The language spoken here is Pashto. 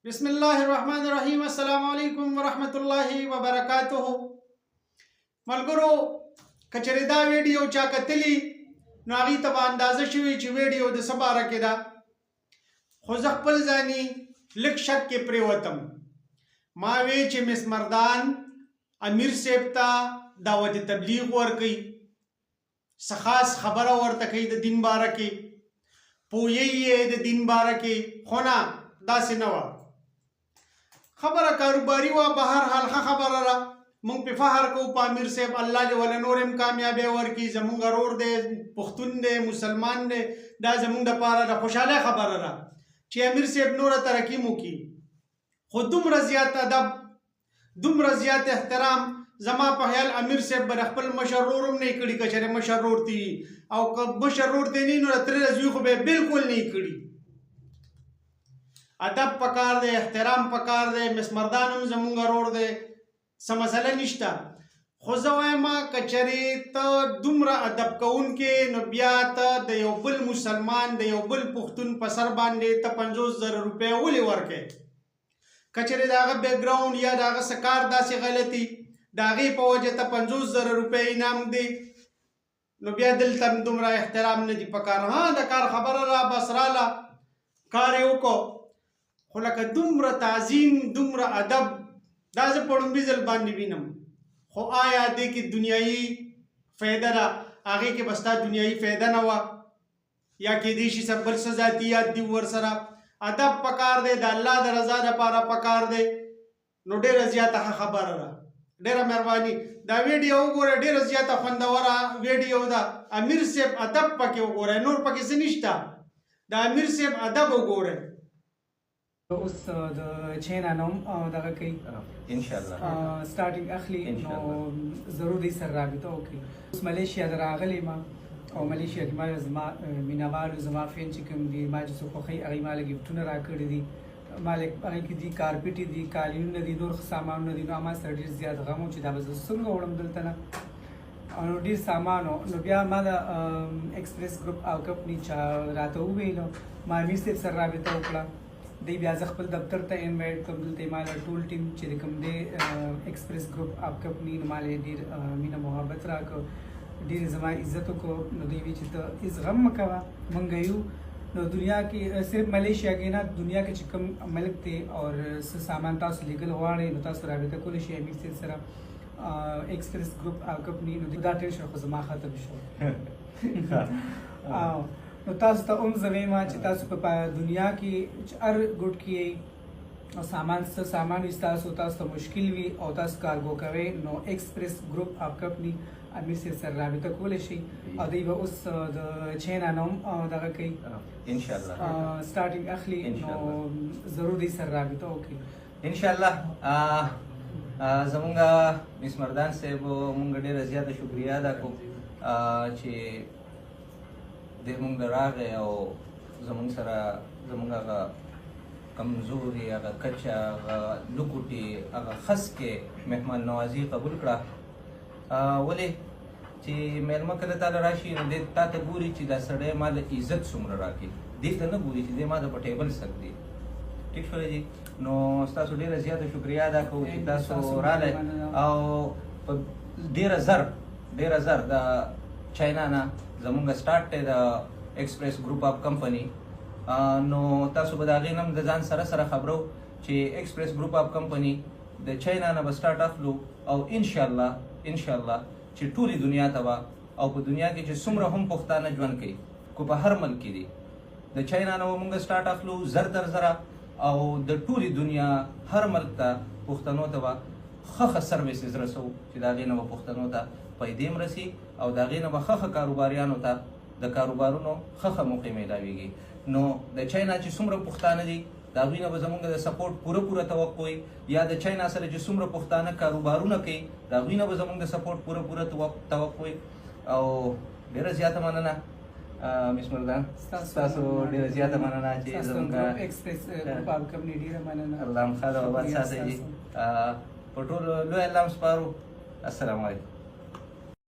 बिस्मिल्लाहिर्रहमानिर्रहीम अस्सलामु अलैकुम वरहमतुल्लाहि वबरकातुहु। मलगुरो कचरे दा वीडियो चा कतली नو هغې ته به اندازه شوې چې ویډیو د څه باره کې ده، خو زه خپل ځاني لږ شک کې پرېوتم. ما وی چې مس مردان امیر صاحب ته دعوت تبلیغ ورکوي، څه خاص خبره ورته کوي د دین باره کې، پوهیږي یې د دین باره کې، خو نه داسې نه وه. خبره کاروباري وه، به هر حال ښه خبره ده. مونږ په فخر کوو په امیر صاحب، الله دې ول نور هم کامیابی ورکړي. زمونږ ورور دی، پښتون دی، مسلمان دی، دا زمونږ دپاره د خوشحالۍ خبره ده چې امیر صاحب نوره ترقي مو کړي. خو دومره زیات ادب، دومره زیات احترام زما په خیال امیر صاحب به د خپل مشر ورور هم نه یې کړي، که چېرې مشر ورور ته وي، او که مشر ورور ته نه وي نو د ترې د زوی خو به یې بلکل نه یې کړي. ادب پکار دی، احترام پکار دی. مس مردان هم زمونږ ورور دی، څه مسله نشته. خو زه وایم که چېرې ته دومره ادب کوونکې، نو بیا ته د یو بل مسلمان، د یو بل پښتون په سر باندې ته 50,000 روپۍ ولې ورکوې؟ که چېرې د هغه بیکګراونډ یا د هغه څه کار داسې غلطي، د هغې په وجه ته 50,000 روپۍ انعام دی، نو بیا دلته هم دومره احترام نه دي پکار. ها د کار خبره را بس راله، کار یې وکړو، خو لکه دومره تعظیم، دومره ادب دا زه په لومړي ځل باندې وینم. خو آیا دې کې دنیایي فایده ده؟ هغې کې به ستا دنیایي فایده نه وه، یا کیدای شي څه بل څه ذاتیات دي ورسره. ادب پکار دی، د الله د رضا دپاره پکار دی. نو ډېره زیاته ښه خبره ده، ډېره مهرباني. دا ویډیو وګوره، ډېره زیاته خوندوره ویډیو ده. امیر صاحب ادب پکې وګورئ، نور پکې څه نشته. د امیر صاحب ادب وګورئ. اوس د چین نوم دغه کوي انشاءالله سټارټینګ اخلي، نو ضرور دې سره رابطه وکړي. اوس ملیشیا ته راغلی ما، او ملیشیا کې ما زما مینهوالو، زما فین چې کوم دي، ما چې څه خوښوي هغې ما له ګفټونه راکړي دي. ما هغې کې دي کارپېټې دي، قالینونه دي، نور سامانونه دي. نو ما سره ډېر زیات غم و چې دا به زه څنګه وړم دلته نه، نو ډېر سامان و. نو بیا ما د ایکسپریس ګروپ او کمپني چا راته وویلو، ما امیر صاحب سره رابطه وکړه. دی بیا زه خپل دفتر ته انوایټ کړم، دلته یې ما له ټول ټیم چې کوم دی ایکسپریس ګروپ اپ کمپني، نو ما له یې ډېر مینه محبت راکړ، ډېر زما عزت وکړو. نو دوی وی چې ته هېڅ غم مه کوه، موږ یو. نو دنیا کې صرف ملیشیا کې نه، دنیا کې چې کوم ملک دی او څه سامان تاسو لیږل غواړئ، نو تاسو رابطه کولی شئ امیر صاحب سره، ایکسپریس ګروپ او کمپني. نو دا ټینشن خو زما ختم شو. نو تاسو ته هم زه وایم چې تاسو په دنیا کې چې هر ګوټ کې او سامان څه سامان وي ستاسو، تاسو ته مشکل وي او تاسو کارګو کوئ، نو ایکسپریس ګروپ اپ کمپني امیر صاحب سره رابطه کولی شئ. او دوی به اوس د چینا نوم دغه کوي انشاءالله سټارټینګ اخلي، نو ضرور دوی سره رابطه وکړي انشاءالله. زمونږ مس مردان صاحب مونږ ډېره زیاته شکریه ادا کوو چې دی مونږ راغی او زمونږ سره زمونږ هغه کمزوري، هغه کچه، هغه لوکوټې، هغه خسکې مهمان نوازي قبول کړه. ولې چې میلمه کله تاله راشي نو دی تا ته ګوري چې دا سړی ما له عزت څومره راکړي، دې ته نه ګوري چې دی ما د په ټیبل سک دی. ټیک شولی جي؟ نو ستاسو ډېره زیاته شکریه ادا کوو چې تاسو راغلی او په ډېره زر د چاینا نه زمونږ سټارټ دی د ایکسپریس ګروپ اپ کمپني. نو تاسو به د هغې نه هم د ځان سره خبرو چې ایکسپریس ګروپ اپ کمپني د چاینا نه به سټارټ اخلو، او انشاءالله چې ټولې دنیا ته به، او په دنیا کې چې څومره هم پښتانه ژوند کوي، کو په هر ملک کې دي، د چاینا نه به مونږ سټارټ اخلو زر تر زره، او د ټولې دنیا هر ملک ته پښتنو ته به ښه سروسز رسوو چې د هغې نه به پښتنو ته پیدې هم رسي، او د هغې نه به ښه کاروباریانو ته د کاروبارونو ښه موقع میلاویږي. نو د چاینا چې څومره پښتانه دي، د هغوی نه به زمونږ د سپورټ پوره توقع وي، یا د چاینا سره چې څومره پښتانه کاروبارونه کوي، د هغوی نه به زمونږ د سپورټ پوره توقع وي. او ډېره زیاته مننه مس مردان، ستاسو ډېره زیاته مننه چې زمونږ ایکسپریس ګروپ اپ کمپني ډېره مننه. الله هم ښه د آباد ساتئ، په ټولو لوی الله هم سپارو. السلام علیکم.